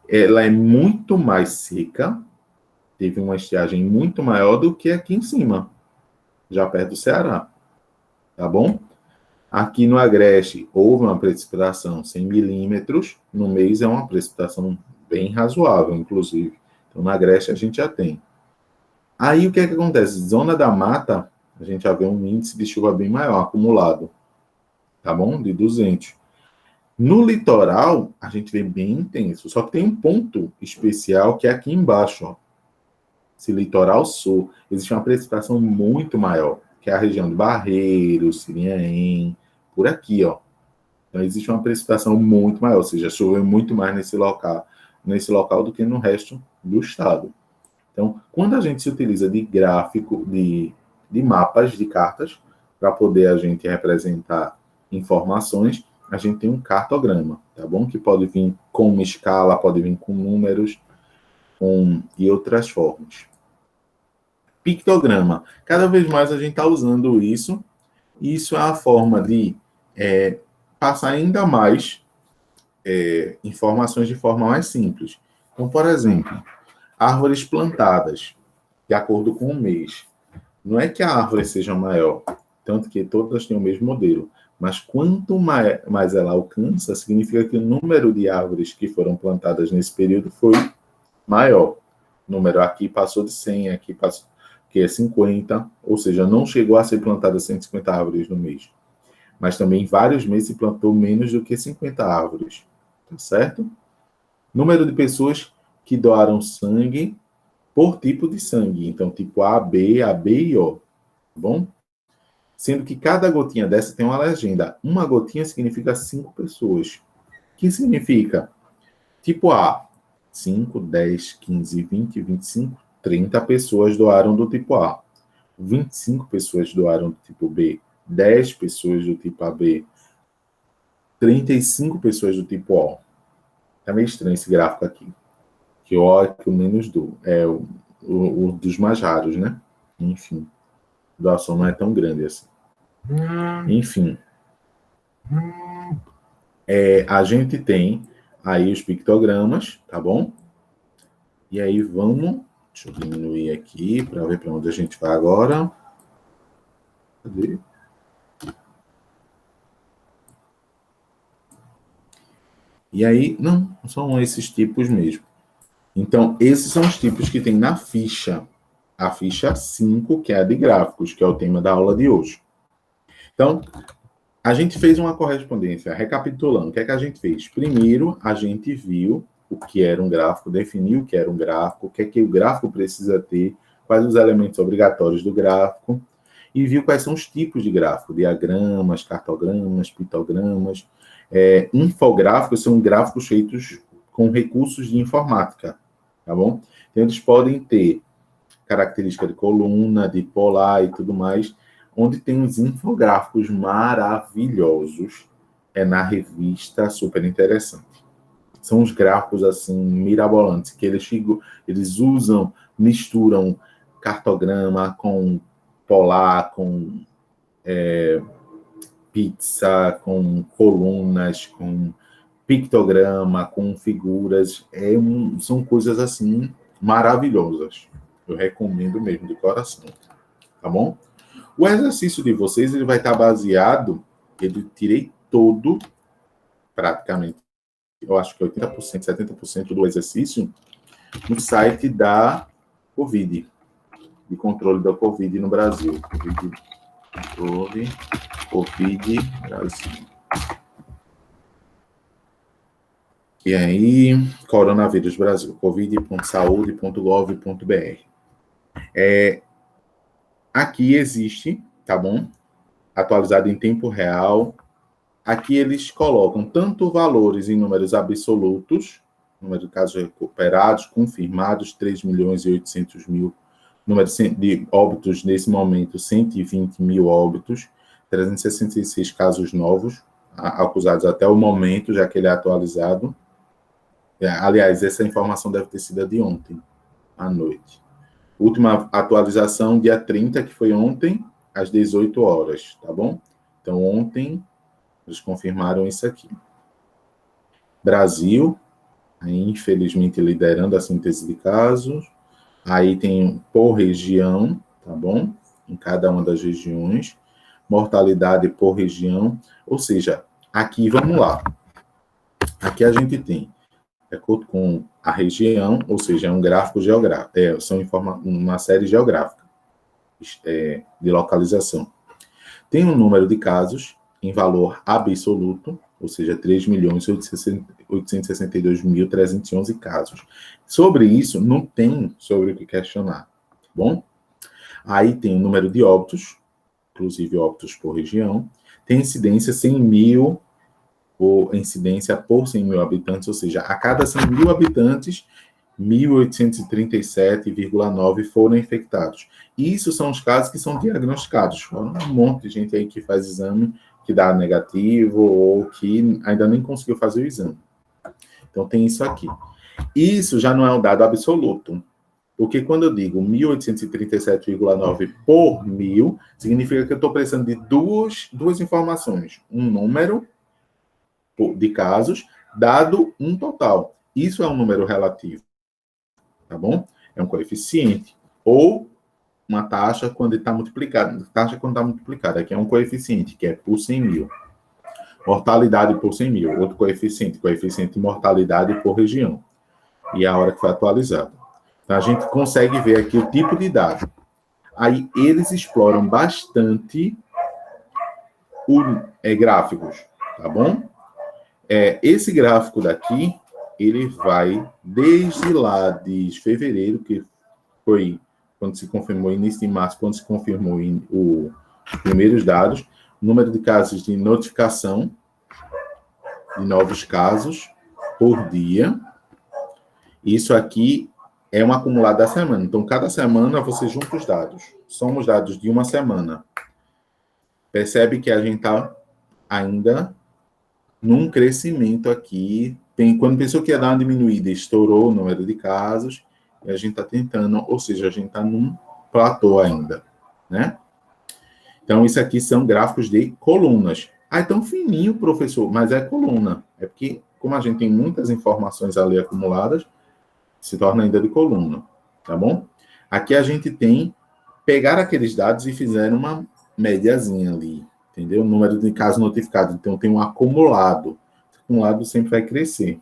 Ela é muito mais seca, teve uma estiagem muito maior do que aqui em cima, já perto do Ceará. Tá bom? Aqui no Agreste houve uma precipitação 100 milímetros no mês, é uma precipitação bem razoável, inclusive. Então, no Agreste a gente já tem. Aí o que acontece? Zona da mata, a gente já vê um índice de chuva bem maior, acumulado. Tá bom? De 200. No litoral, a gente vê bem intenso. Só que tem um ponto especial que é aqui embaixo, ó. Esse litoral sul, existe uma precipitação muito maior, que é a região de Barreiros, Sirinhaém, por aqui, ó. Então, existe uma precipitação muito maior, ou seja, choveu muito mais nesse local do que no resto do estado. Então, quando a gente se utiliza de gráfico, de mapas, de cartas, para poder a gente representar informações, a gente tem um cartograma, tá bom? Que pode vir com uma escala, pode vir com números e outras formas. Pictograma. Cada vez mais a gente está usando isso. Isso é a forma de passar ainda mais informações de forma mais simples. Então, por exemplo, árvores plantadas de acordo com o mês. Não é que a árvore seja maior, tanto que todas têm o mesmo modelo, mas quanto mais ela alcança, significa que o número de árvores que foram plantadas nesse período foi maior. O número aqui passou de 100, aqui passou, que é 50, ou seja, não chegou a ser plantada 150 árvores no mês. Mas também em vários meses se plantou menos do que 50 árvores, tá certo? Número de pessoas que doaram sangue por tipo de sangue, então tipo A, B e O, tá bom? Sendo que cada gotinha dessa tem uma legenda. Uma gotinha significa 5 pessoas. O que significa? Tipo A, 5, 10, 15, 20, 25, 30 pessoas doaram do tipo A. 25 pessoas doaram do tipo B. 10 pessoas do tipo AB. 35 pessoas do tipo O. Tá meio estranho esse gráfico aqui. Que O é que o menos do. É o dos mais raros, né? Enfim. A doação não é tão grande assim. Enfim. A gente tem aí os pictogramas, tá bom? E aí vamos... Deixa eu diminuir aqui para ver para onde a gente vai agora. Cadê? E aí, não, são esses tipos mesmo. Então, esses são os tipos que tem na ficha. A ficha 5, que é a de gráficos, que é o tema da aula de hoje. Então, a gente fez uma correspondência, recapitulando, o que é que a gente fez? Primeiro, a gente viu o que era um gráfico, definiu o que era um gráfico, o que é que o gráfico precisa ter, quais os elementos obrigatórios do gráfico, e viu quais são os tipos de gráfico, diagramas, cartogramas, pictogramas. Infográficos são gráficos feitos com recursos de informática, tá bom? Então, eles podem ter característica de coluna, de polar e tudo mais, onde tem uns infográficos maravilhosos, na revista Super Interessante. São os gráficos, assim, mirabolantes, que eles usam, misturam cartograma com polar, com pizza, com colunas, com pictograma, com figuras. São coisas, assim, maravilhosas. Eu recomendo mesmo, de coração. Tá bom? O exercício de vocês, ele vai estar baseado, eu tirei todo, praticamente, eu acho que 80%, 70% do exercício, no site da Covid, de controle da Covid no Brasil. Covid Brasil. E aí, Coronavírus Brasil, covid.saude.gov.br. Aqui existe, tá bom? atualizado em tempo real. Aqui eles colocam tanto valores em números absolutos, número de casos recuperados, confirmados, 3.800.000, número de óbitos nesse momento, 120 mil óbitos, 366 casos novos, acusados até o momento, já que ele é atualizado. Aliás, essa informação deve ter sido a de ontem, à noite. Última atualização, dia 30, que foi ontem, às 18 horas, tá bom? Então, ontem, eles confirmaram isso aqui. Brasil, aí, infelizmente, liderando a síntese de casos. Aí tem por região, tá bom? Em cada uma das regiões. Mortalidade por região. Ou seja, aqui, vamos lá. Aqui a gente tem, de acordo com a região, ou seja, é um gráfico geográfico, são uma série geográfica de localização. Tem um número de casos em valor absoluto, ou seja, 3.862.311 casos. Sobre isso, não tem sobre o que questionar, tá bom? Aí tem o número de óbitos, inclusive óbitos por região, tem incidência 100 mil, ou incidência por 100 mil habitantes, ou seja, a cada 100 mil habitantes, 1.837,9 foram infectados. E isso são os casos que são diagnosticados. Foram um monte de gente aí que faz exame que dá negativo ou que ainda nem conseguiu fazer o exame. Então, tem isso aqui. Isso já não é um dado absoluto, porque quando eu digo 1.837,9 por mil, significa que eu estou precisando de duas informações. Um número de casos, dado um total. Isso é um número relativo, tá bom? É um coeficiente. Ou uma taxa quando está multiplicada. Taxa quando está multiplicada. Aqui é um coeficiente, que é por 100 mil. Mortalidade por 100 mil. Outro coeficiente de mortalidade por região. E a hora que foi atualizado. Então, a gente consegue ver aqui o tipo de dado. Aí, eles exploram bastante gráficos, tá bom? Esse gráfico daqui, ele vai desde lá de fevereiro, que foi quando se confirmou, início de março, quando se confirmou os primeiros dados, número de casos de notificação de novos casos por dia. Isso aqui é um acumulado da semana. Então, cada semana você junta os dados. São os dados de uma semana. Percebe que a gente está ainda num crescimento aqui. Quando pensou que ia dar uma diminuída, estourou o número de casos, e a gente está tentando, ou seja, a gente está num platô ainda, né? Então, isso aqui são gráficos de colunas. Ah, é tão fininho, professor, mas é coluna. É porque, como a gente tem muitas informações ali acumuladas, se torna ainda de coluna, tá bom? Aqui a gente tem, pegar aqueles dados e fizeram uma médiazinha ali, entendeu? O número de casos notificados. Então, tem um acumulado. O acumulado sempre vai crescer.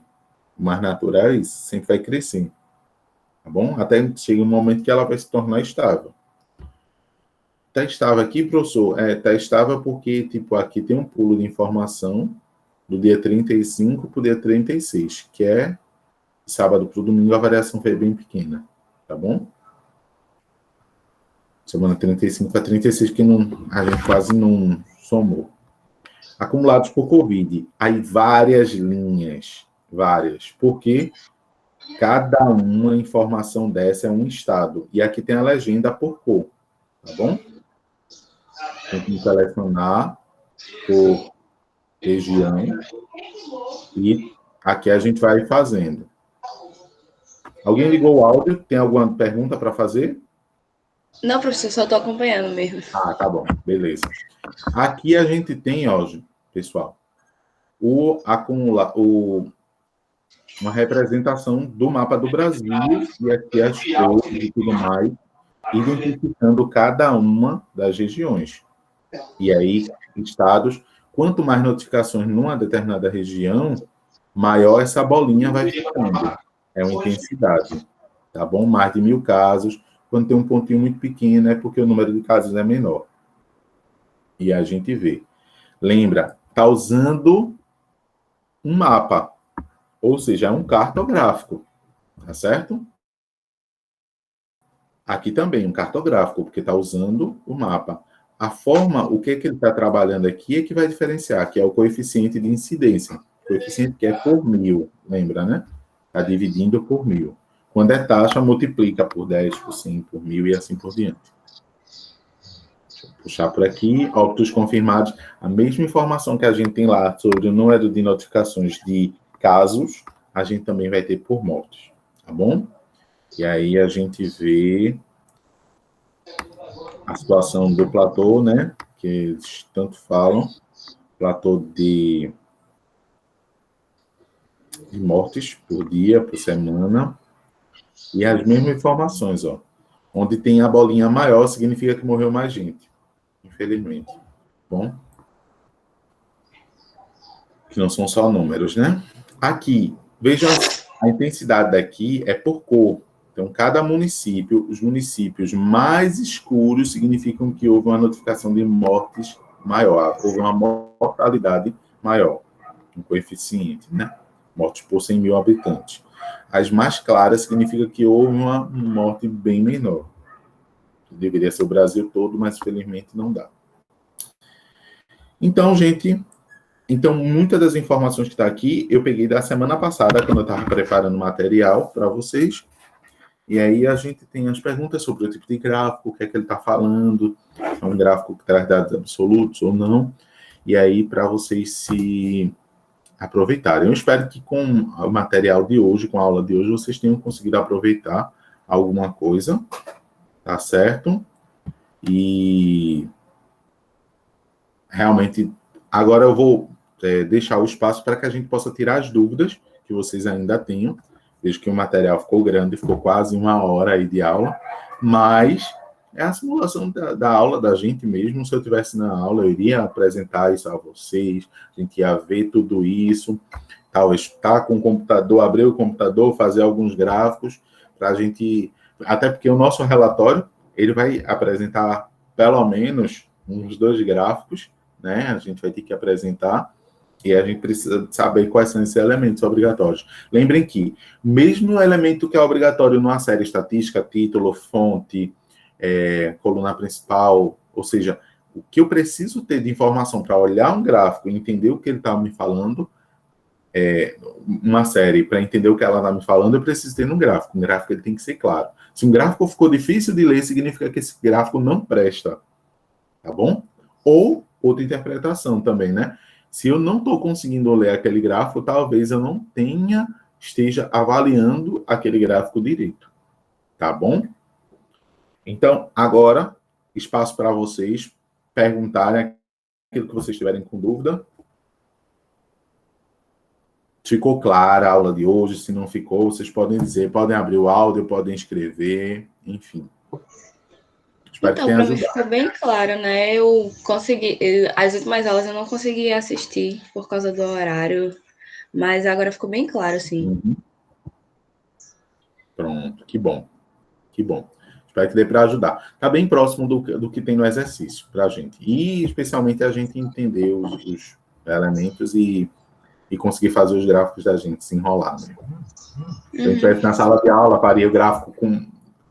O mais natural é isso, sempre vai crescer. Tá bom? Até chega um momento que ela vai se tornar estável. Tá estável aqui, professor? Tá estável porque, tipo, aqui tem um pulo de informação do dia 35 para o dia 36, que é sábado para o domingo, a variação foi bem pequena. Tá bom? Semana 35 para 36, que a gente quase não somou. Acumulados por Covid. Aí várias linhas. Várias. Porque cada uma informação dessa é um estado. E aqui tem a legenda por cor. Tá bom? Tem que selecionar por região. E aqui a gente vai fazendo. Alguém ligou o áudio? Tem alguma pergunta para fazer? Não, professor, só estou acompanhando mesmo. Ah, tá bom. Beleza. Aqui a gente tem, ó, pessoal, uma representação do mapa do Brasil, e aqui as cores e tudo mais, identificando cada uma das regiões. E aí, estados, quanto mais notificações numa determinada região, maior essa bolinha vai ficando. É uma intensidade, tá bom? Mais de 1.000 casos. Quando tem um pontinho muito pequeno, é porque o número de casos é menor. E a gente vê. Lembra, está usando um mapa, ou seja, é um cartográfico, tá certo? Aqui também, um cartográfico, porque está usando o mapa. a forma, o que ele está trabalhando aqui é que vai diferenciar, que é o coeficiente de incidência. O coeficiente que é por 1000, lembra, né? Está dividindo por 1000. Quando é taxa, multiplica por 10, por 100, por 1000 e assim por diante. Deixa eu puxar por aqui. Óbitos confirmados. A mesma informação que a gente tem lá sobre o número de notificações de casos, a gente também vai ter por mortes. Tá bom? E aí a gente vê a situação do platô, né? Que eles tanto falam. Platô de mortes por dia, por semana. E as mesmas informações, ó. Onde tem a bolinha maior, significa que morreu mais gente. Infelizmente. Bom? Que não são só números, né? Aqui, vejam, a intensidade daqui é por cor. Então, cada município, os municípios mais escuros significam que houve uma notificação de mortes maior, houve uma mortalidade maior, um coeficiente, né? Mortes por 100 mil habitantes. As mais claras significa que houve uma morte bem menor. Deveria ser o Brasil todo, mas felizmente não dá. Então, gente, muitas das informações que está aqui, eu peguei da semana passada, quando eu estava preparando material para vocês. E aí a gente tem as perguntas sobre o tipo de gráfico, o que é que ele está falando, é um gráfico que traz dados absolutos ou não. E aí, para vocês se aproveitarem. Eu espero que com o material de hoje, com a aula de hoje, vocês tenham conseguido aproveitar alguma coisa, tá certo? E realmente, agora eu vou deixar o espaço para que a gente possa tirar as dúvidas que vocês ainda tenham. Vejo que o material ficou grande, ficou quase 1 hora aí de aula, mas é a simulação da aula da gente mesmo. Se eu estivesse na aula, eu iria apresentar isso a vocês, a gente ia ver tudo isso, talvez estar com o computador, abrir o computador, fazer alguns gráficos, para a gente... Até porque o nosso relatório, ele vai apresentar pelo menos uns 2 gráficos, né? A gente vai ter que apresentar, e a gente precisa saber quais são esses elementos obrigatórios. Lembrem que, mesmo o elemento que é obrigatório numa série estatística, título, fonte, coluna principal, ou seja, o que eu preciso ter de informação para olhar um gráfico e entender o que ele está me falando, uma série, para entender o que ela está me falando, eu preciso ter no gráfico. Um gráfico ele tem que ser claro. Se um gráfico ficou difícil de ler, significa que esse gráfico não presta. Tá bom? Ou outra interpretação também, né? Se eu não estou conseguindo ler aquele gráfico, talvez eu não esteja avaliando aquele gráfico direito. Tá bom? Então, agora, espaço para vocês perguntarem aquilo que vocês tiverem com dúvida. Ficou clara a aula de hoje? Se não ficou, vocês podem dizer, podem abrir o áudio, podem escrever, enfim. Espero então, para mim ficou bem claro, né? Eu consegui... As últimas aulas eu não consegui assistir por causa do horário, mas agora ficou bem claro, sim. Uhum. Pronto, que bom. Que bom. Espero que dê para ajudar. Está bem próximo do que tem no exercício para a gente. E, especialmente, a gente entender os elementos e conseguir fazer os gráficos da gente se enrolar. Né? Se a gente estivesse na sala de aula, faria o gráfico com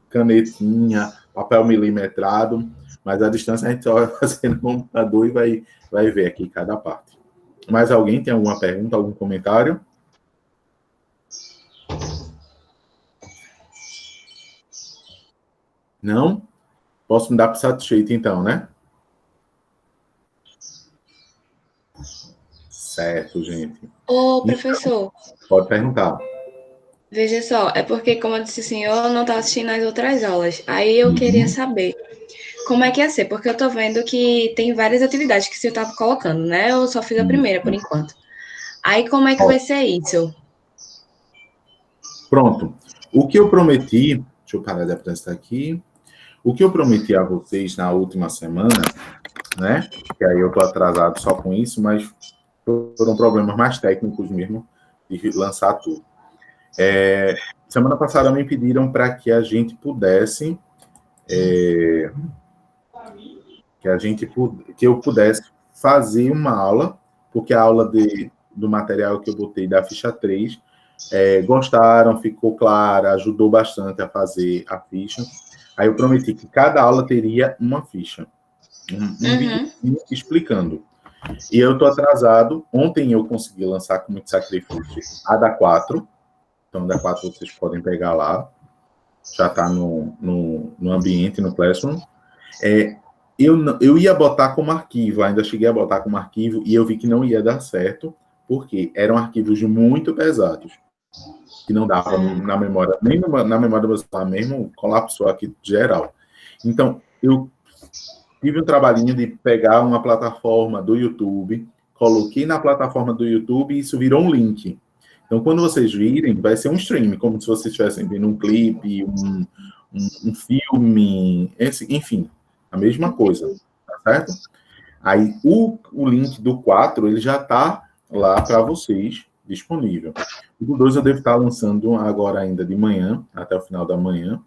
canetinha, papel milimetrado, mas a distância a gente só vai fazer no computador e vai ver aqui cada parte. Mais alguém tem alguma pergunta, algum comentário? Não? Posso me dar por satisfeito, então, né? Certo, gente. Ô, professor. Então, pode perguntar. Veja só, é porque, como eu disse assim, eu não estava assistindo as outras aulas. Aí eu queria saber como é que ia ser, porque eu tô vendo que tem várias atividades que você tá colocando, né? Eu só fiz a primeira, por enquanto. Aí como é que vai ser isso? Pronto. O que eu prometi... Deixa eu parar de apresentar aqui. O que eu prometi a vocês na última semana, né? Que aí eu tô atrasado só com isso, mas foram problemas mais técnicos mesmo de lançar tudo. Semana passada me pediram para que a gente pudesse... que eu pudesse fazer uma aula, porque a aula do material que eu botei da ficha 3, gostaram, ficou clara, ajudou bastante a fazer a ficha. Aí eu prometi que cada aula teria uma ficha, um vídeo explicando. E eu estou atrasado. Ontem eu consegui lançar com muito sacrifício a da 4. Então, da 4 vocês podem pegar lá. Já está no ambiente, no Classroom. Eu ia botar como arquivo, ainda cheguei a botar como arquivo, e eu vi que não ia dar certo, porque eram arquivos muito pesados, que não dava na memória, nem na memória do meu celular mesmo, colapsou aqui geral. Então, eu tive um trabalhinho de pegar uma plataforma do YouTube, coloquei na plataforma do YouTube e isso virou um link. Então, quando vocês virem, vai ser um stream, como se vocês estivessem vendo um clipe, um filme, enfim, a mesma coisa, tá certo? Aí, o link do 4, ele já está lá para vocês, disponível. O do 2 eu devo estar lançando agora ainda de manhã, até o final da manhã,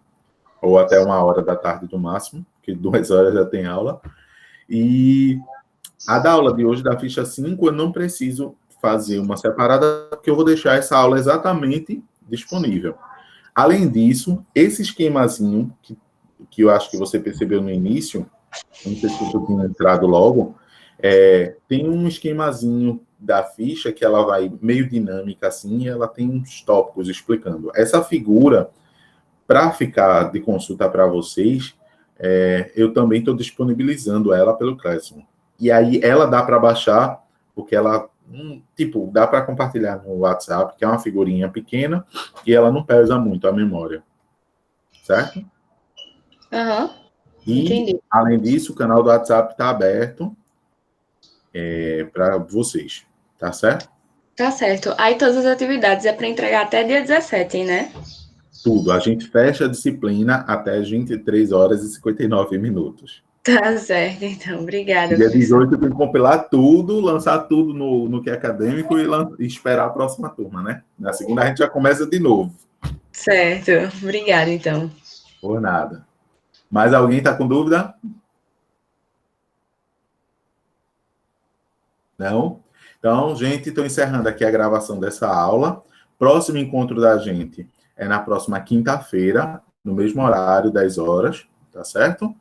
ou até 1h da tarde do máximo, porque 2 horas já tem aula. E a da aula de hoje, da ficha 5, eu não preciso fazer uma separada, porque eu vou deixar essa aula exatamente disponível. Além disso, esse esquemazinho, que eu acho que você percebeu no início, não sei se eu tinha entrado logo, tem um esquemazinho da ficha que ela vai meio dinâmica assim, e ela tem uns tópicos explicando. Essa figura, para ficar de consulta para vocês, eu também estou disponibilizando ela pelo Classroom. E aí ela dá para baixar, porque ela, dá para compartilhar no WhatsApp, que é uma figurinha pequena, e ela não pesa muito a memória. Certo? Entendi. Além disso, o canal do WhatsApp está aberto para vocês. Tá certo? Tá certo. Aí todas as atividades é para entregar até dia 17, né? Tudo. A gente fecha a disciplina até as 23h59. Tá certo, então. Obrigada, Dia professor. 18 tem que compilar tudo, lançar tudo no que é acadêmico e esperar a próxima turma, né? Na segunda a gente já começa de novo. Certo. Obrigada, então. Por nada. Mais alguém está com dúvida? Não? Então, gente, estou encerrando aqui a gravação dessa aula. Próximo encontro da gente é na próxima quinta-feira, no mesmo horário, 10 horas, tá certo?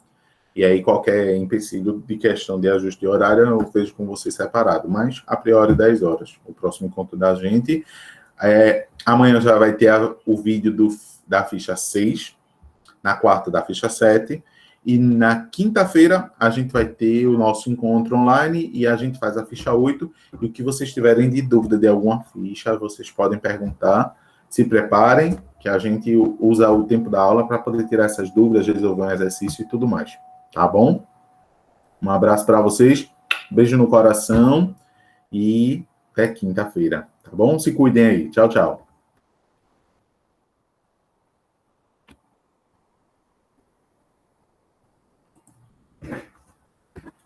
E aí, qualquer empecilho de questão de ajuste de horário, eu vejo com você separado. Mas, a priori, 10 horas, o próximo encontro da gente. Amanhã já vai ter o vídeo da ficha 6, na quarta da ficha 7, e na quinta-feira a gente vai ter o nosso encontro online e a gente faz a ficha 8, e o que vocês tiverem de dúvida de alguma ficha, vocês podem perguntar, se preparem, que a gente usa o tempo da aula para poder tirar essas dúvidas, resolver um exercício e tudo mais, tá bom? Um abraço para vocês, beijo no coração e até quinta-feira, tá bom? Se cuidem aí, tchau, tchau.